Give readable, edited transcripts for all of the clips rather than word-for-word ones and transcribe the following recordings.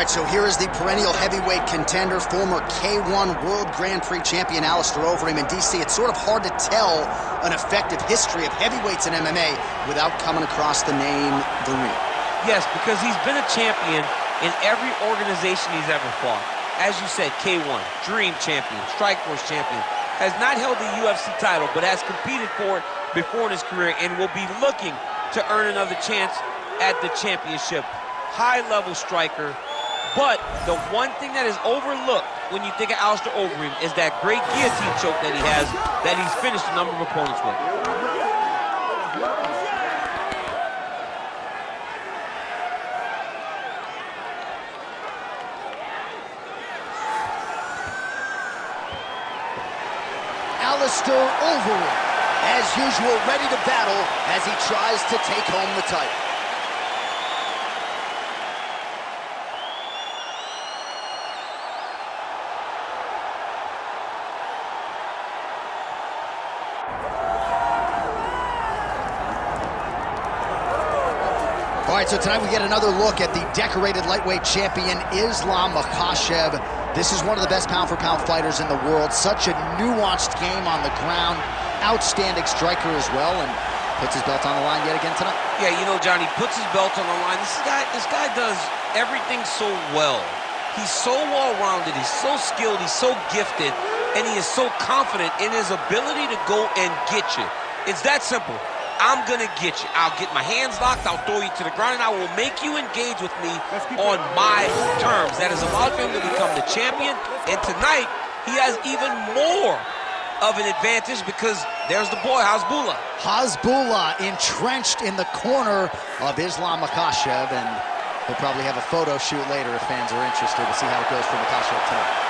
right, so here is the perennial heavyweight contender, former K1 World Grand Prix champion Alistair Overeem. In DC, it's sort of hard to tell an effective history of heavyweights in MMA without coming across the name The Ring. Yes, because he's been a champion in every organization he's ever fought. As you said, K1, Dream champion, Strikeforce champion, has not held the UFC title, but has competed for it before in his career and will be looking to earn another chance at the championship. High-level striker. But the one thing that is overlooked when you think of Alistair Overeem is that great guillotine choke that he has, that he's finished a number of opponents with. Alistair Overeem, as usual, ready to battle as he tries to take home the title. All right, so tonight we get another look at the decorated lightweight champion, Islam Makhachev. This is one of the best pound-for-pound fighters in the world. Such a nuanced game on the ground. Outstanding striker as well, and puts his belt on the line yet again tonight. Yeah, you know, Johnny, puts his belt on the line. This guy does everything so well. He's so well-rounded, he's so skilled, he's so gifted, and he is so confident in his ability to go and get you. It's that simple. I'm gonna get you. I'll get my hands locked, I'll throw you to the ground, and I will make you engage with me on my terms. That has allowed him to become the champion, and tonight, he has even more of an advantage because there's the boy, Hasbullah. Hasbullah entrenched in the corner of Islam Makhachev, and he'll probably have a photo shoot later if fans are interested to see how it goes for Makhachev tonight.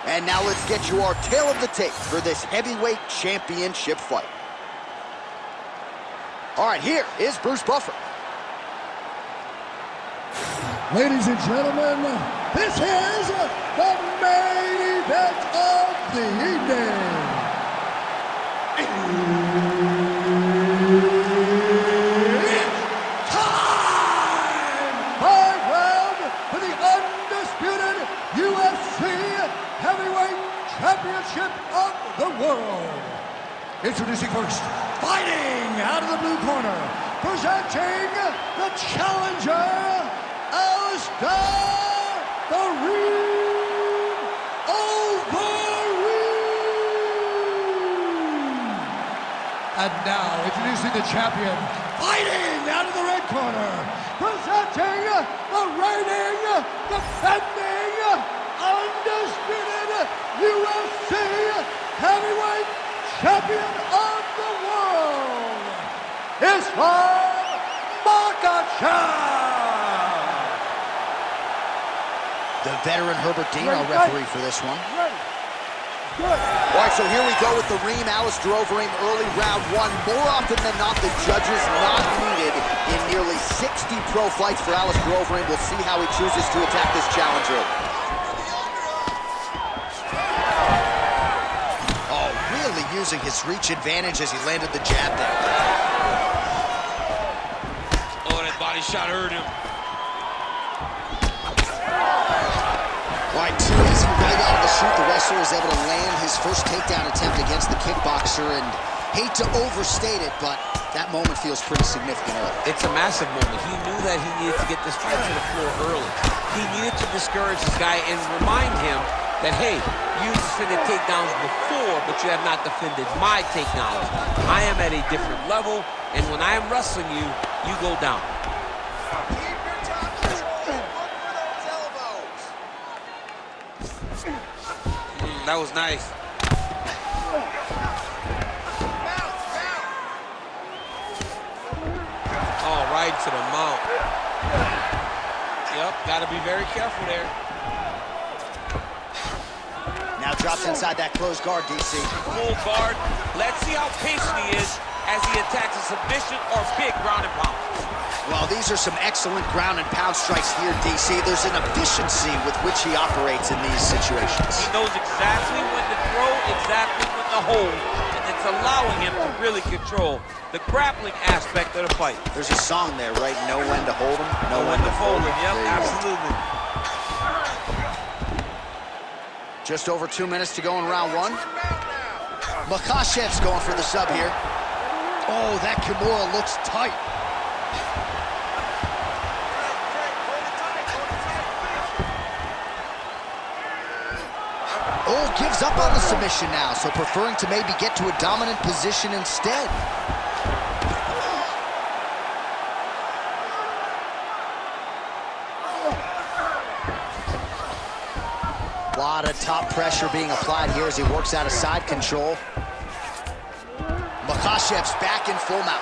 And now let's get you our tale of the tape for this heavyweight championship fight. All right, here is Bruce Buffer. Ladies and gentlemen, this is the main event of the evening. It's time! 5 round for the undisputed UFC Heavyweight Championship of the world. Introducing first, fighting out of the blue corner, presenting the challenger, Alistair Overeem. And now, introducing the champion, fighting out of the red corner, presenting the reigning, defending, undisputed UFC Heavyweight Champion of the world, Islam Makhachev. The veteran Herbert Dean, our referee for this one. Good. All right, so here we go with the Reem, Alistair Overeem, early round one. More often than not, the judges not needed in nearly 60 pro fights for Alistair Overeem. We'll see how he chooses to attack this challenger. Using his reach advantage as he landed the jab there. Oh, that body shot hurt him. Right, too easy right out of the chute. The wrestler is able to land his first takedown attempt against the kickboxer, and hate to overstate it, but that moment feels pretty significant early. It's a massive moment. He knew that he needed to get this fight to the floor early. He needed to discourage this guy and remind him that, hey, you defended takedowns before, but you have not defended my takedowns. I am at a different level, and when I am wrestling you, you go down. Keep your top control. Look for those elbows. That was nice. Oh, right to the mount. Yep, got to be very careful there. Now drops inside that closed guard, DC. Full guard. Let's see how patient he is as he attacks a submission or big ground and pound. Well, these are some excellent ground and pound strikes here, DC. There's an efficiency with which he operates in these situations. He knows exactly when to throw, exactly when to hold, and it's allowing him to really control the grappling aspect of the fight. There's a song there, right? Know when to hold him, Know when to fold him. Yep, absolutely. Just over 2 minutes to go in round one. Makhachev's going for the sub here. Oh, that Kimura looks tight. Oh, gives up on the submission now, so preferring to maybe get to a dominant position instead. A lot of top pressure being applied here as he works out of side control. Makhachev's back in full mount.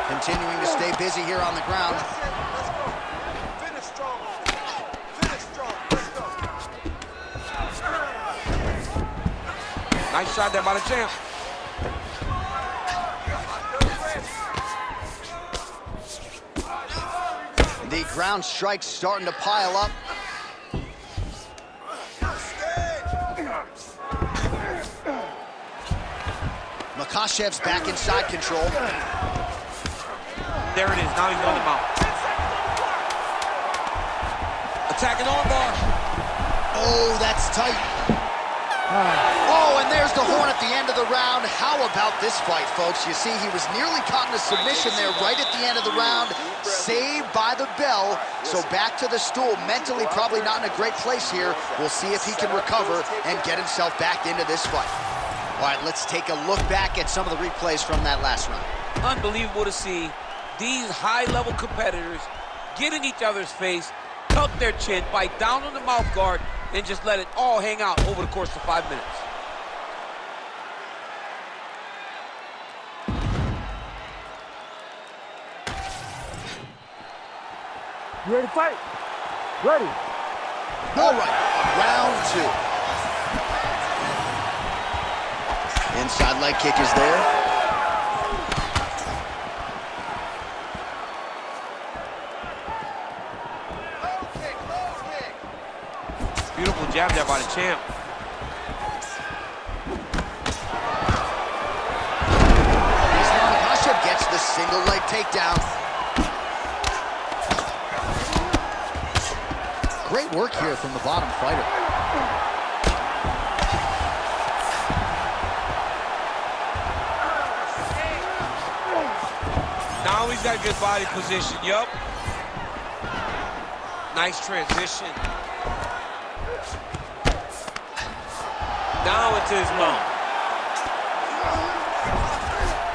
Continuing to stay busy here on the ground. Finish strong. Finish strong. Let's go. Nice shot there by the champ. The ground strikes starting to pile up. Makhachev's back in side control. There it is. Now he's on the mount. Attacking arm bar. Oh, that's tight. Oh, and there's the horn at the end of the round. How about this fight, folks? You see, he was nearly caught in a submission there right at the end of the round. Saved by the bell. So back to the stool. Mentally probably not in a great place here. We'll see if he can recover and get himself back into this fight. All right, let's take a look back at some of the replays from that last round. Unbelievable to see these high-level competitors get in each other's face, tuck their chin, bite down on the mouth guard, and just let it all hang out over the course of 5 minutes. You ready to fight? Ready. All right, round two. Inside leg kick is there. Beautiful jab there by the champ. Makhachev gets the single leg takedown. Great work here from the bottom fighter. Now he's got good body position. Yup. Nice transition. Now into his mount.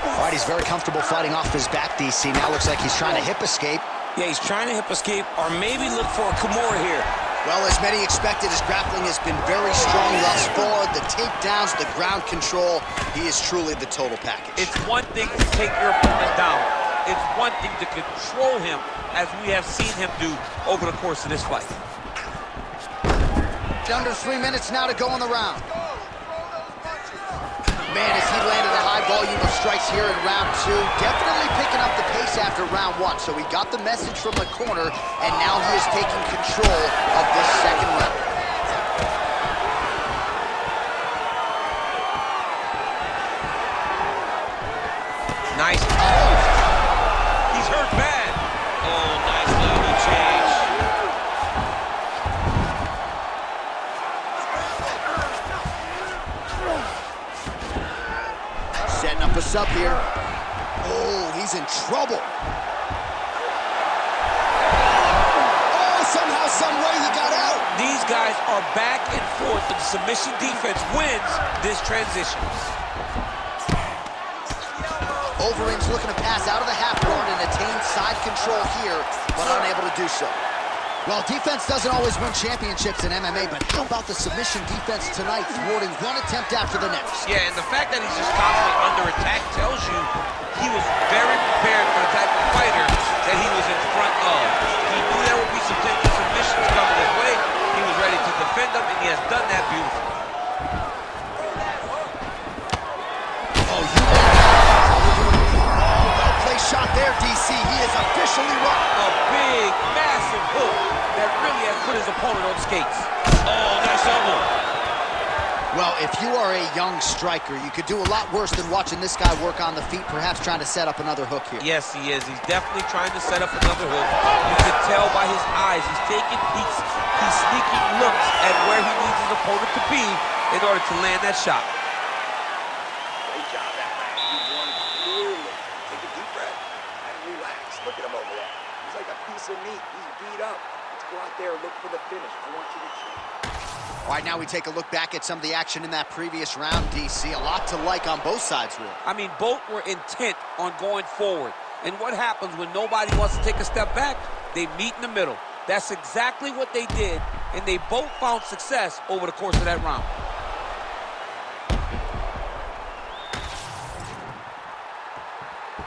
All right, he's very comfortable fighting off his back, DC. Now looks like he's trying to hip escape. Yeah, he's trying to hip escape or maybe look for a Kimura here. Well, as many expected, his grappling has been very strong thus far. The takedowns, the ground control, he is truly the total package. It's one thing to take your opponent down. It's one thing to control him, as we have seen him do over the course of this fight. Under 3 minutes now to go in the round. Man, as he landed a high volume of strikes here in round two, definitely picking up the pace after round one. So he got the message from the corner, and now he is taking control of this second round. Nice. Oh! He's hurt bad. Oh, nice level change. Setting up a sub here. Oh, he's in trouble. Oh, somehow, some way he got out. These guys are back and forth, and submission defense wins this transition. Overeem's looking to pass out of the half guard and attain side control here, but unable to do so. Well, defense doesn't always win championships in MMA, but how about the submission defense tonight, thwarting one attempt after the next? Yeah, and the fact that he's just constantly under attack tells you he was very prepared for the type of fighter that he was in front of. He knew there would be some submissions coming his way. He was ready to defend them, and he has done that beautifully. Well-placed shot there, DC. He is officially run. A big, massive hook that really has put his opponent on skates. Oh, nice elbow. Well, if you are a young striker, you could do a lot worse than watching this guy work on the feet, perhaps trying to set up another hook here. Yes, he is. He's definitely trying to set up another hook. You can tell by his eyes. He's taking peeks. He's sneaking looks at where he needs his opponent to be in order to land that shot. Great job, that man. You won clearly. Take a deep breath and relax. Look at him over there. He's like a piece of meat. He's beat up. Let's go out there and look for the finish. I want you to cheer. All right, now we take a look back at some of the action in that previous round, DC. A lot to like on both sides, really. I mean, both were intent on going forward. And what happens when nobody wants to take a step back? They meet in the middle. That's exactly what they did, and they both found success over the course of that round.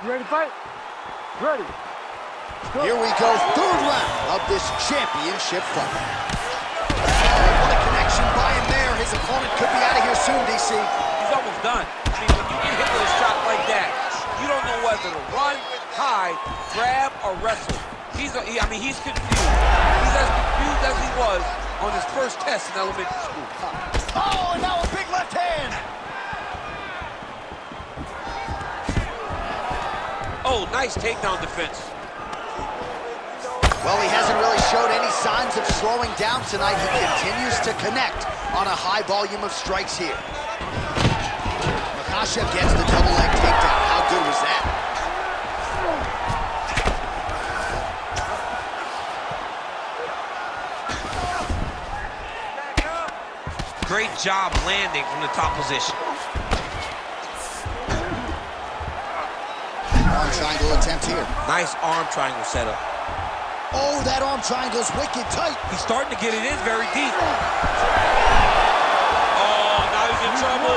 You ready to fight? Ready. Here we go, third round of this championship fight. What a connection by him there. His opponent could be out of here soon, DC. He's almost done. I mean, when you get hit with a shot like that, you don't know whether to run, hide, grab, or wrestle. He's confused. He's as confused as he was on his first test in elementary school. Oh, and now a big left hand. Oh, nice takedown defense. Well, he hasn't really showed any signs of slowing down tonight. He continues to connect on a high volume of strikes here. Makhachev gets the double leg takedown. How good was that? Great job landing from the top position. Arm triangle attempt here. Nice arm triangle setup. Oh, that arm triangle's wicked tight. He's starting to get it in very deep. Oh, now he's in trouble.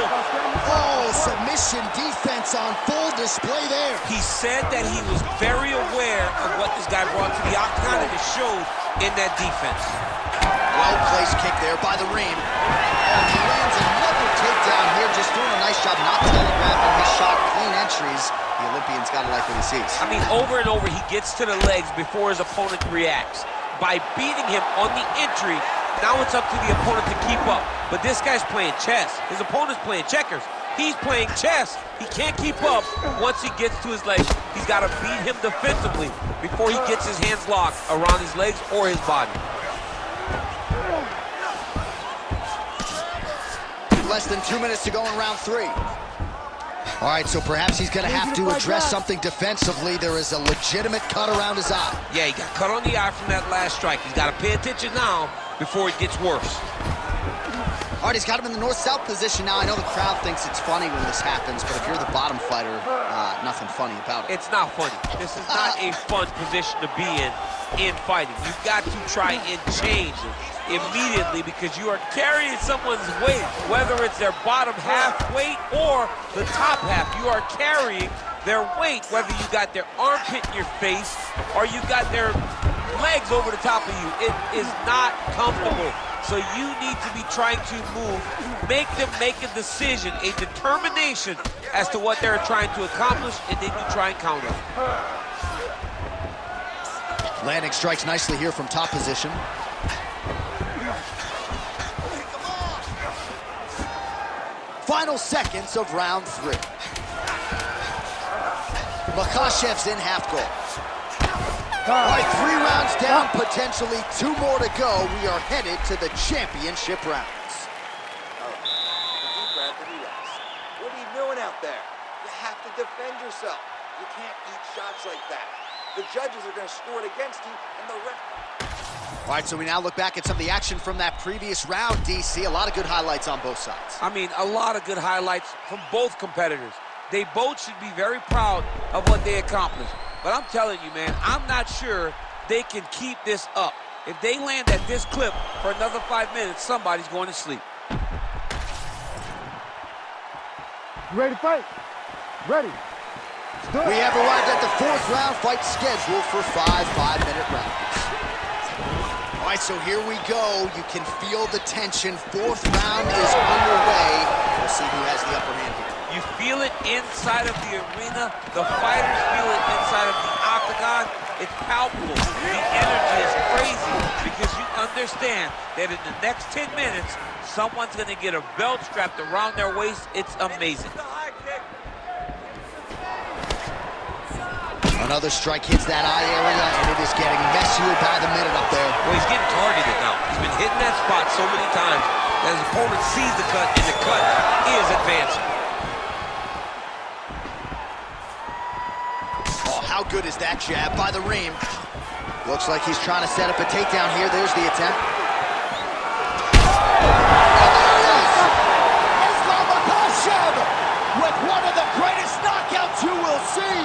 Oh, submission defense on full display there. He said that he was very aware of what this guy brought to the octagon, and it showed in that defense. Well-placed kick there by the Reem. Oh, he lands another takedown here, just doing a nice job not telegraphing his shot. Clean entries. The Olympian's got to like what he sees. I mean, over and over, he gets to the legs before his opponent reacts. By beating him on the entry, now it's up to the opponent to keep up. But this guy's playing chess. His opponent's playing checkers. He's playing chess. He can't keep up once he gets to his legs. He's got to beat him defensively before he gets his hands locked around his legs or his body. Less than 2 minutes to go in round 3. All right, so perhaps he's going to have to address something defensively. There is a legitimate cut around his eye. Yeah, he got cut on the eye from that last strike. He's got to pay attention now before it gets worse. All right, he's got him in the north-south position now. I know the crowd thinks it's funny when this happens, but if you're the bottom fighter, nothing funny about it. It's not funny. This is not a fun position to be in fighting. You've got to try and change it immediately because you are carrying someone's weight, whether it's their bottom half weight or the top half. You are carrying their weight, whether you got their armpit in your face or you got their legs over the top of you. It is not comfortable. So you need to be trying to move, make them make a decision, a determination as to what they're trying to accomplish, and then you try and counter. Landing strikes nicely here from top position. Final seconds of round 3. Makhachev's in half guard. All right, 3 rounds down, potentially 2 more to go. We are headed to the championship rounds. Deep breath and relax. What are you doing out there? You have to defend yourself. You can't eat shots like that. The judges are going to score it against you, and the ref... All right, so we now look back at some of the action from that previous round, DC. A lot of good highlights on both sides. I mean, a lot of good highlights from both competitors. They both should be very proud of what they accomplished. But I'm telling you, man, I'm not sure they can keep this up. If they land at this clip for another 5 minutes, somebody's going to sleep. You ready to fight? Ready. We have arrived at the 4th round fight scheduled for 5 5-minute rounds. All right, so here we go. You can feel the tension. 4th round is underway. We'll see who has the upper hand here. You feel it inside of the arena. The fighters feel it inside of the octagon. It's palpable. The energy is crazy because you understand that in the next 10 minutes, someone's going to get a belt strapped around their waist. It's amazing. Another strike hits that eye area, and it is getting messier by the minute up there. Well, he's getting targeted now. He's been hitting that spot so many times that his opponent sees the cut, and the cut is advancing. Oh, how good is that jab by the Reem? Looks like he's trying to set up a takedown here. There's the attempt. Islam Makhachev with one of the greatest knockouts you will see.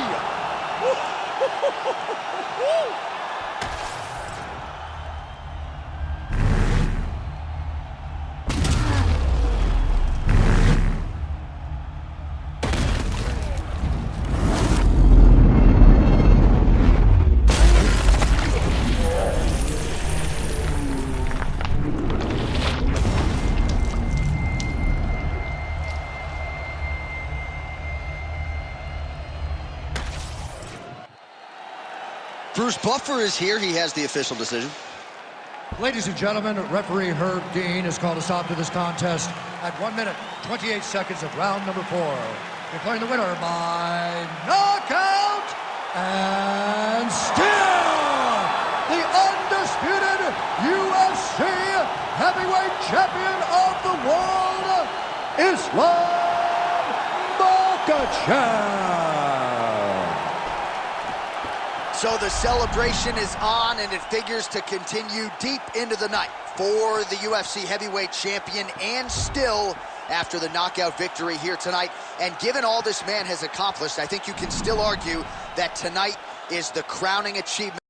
Bruce Buffer is here. He has the official decision. Ladies and gentlemen, referee Herb Dean has called a stop to this contest at 1 minute, 28 seconds of round number 4. Declaring the winner by knockout and still the undisputed UFC heavyweight champion of the world, Islam Makhachev. So the celebration is on, and it figures to continue deep into the night for the UFC heavyweight champion, and still after the knockout victory here tonight. And given all this man has accomplished, I think you can still argue that tonight is the crowning achievement.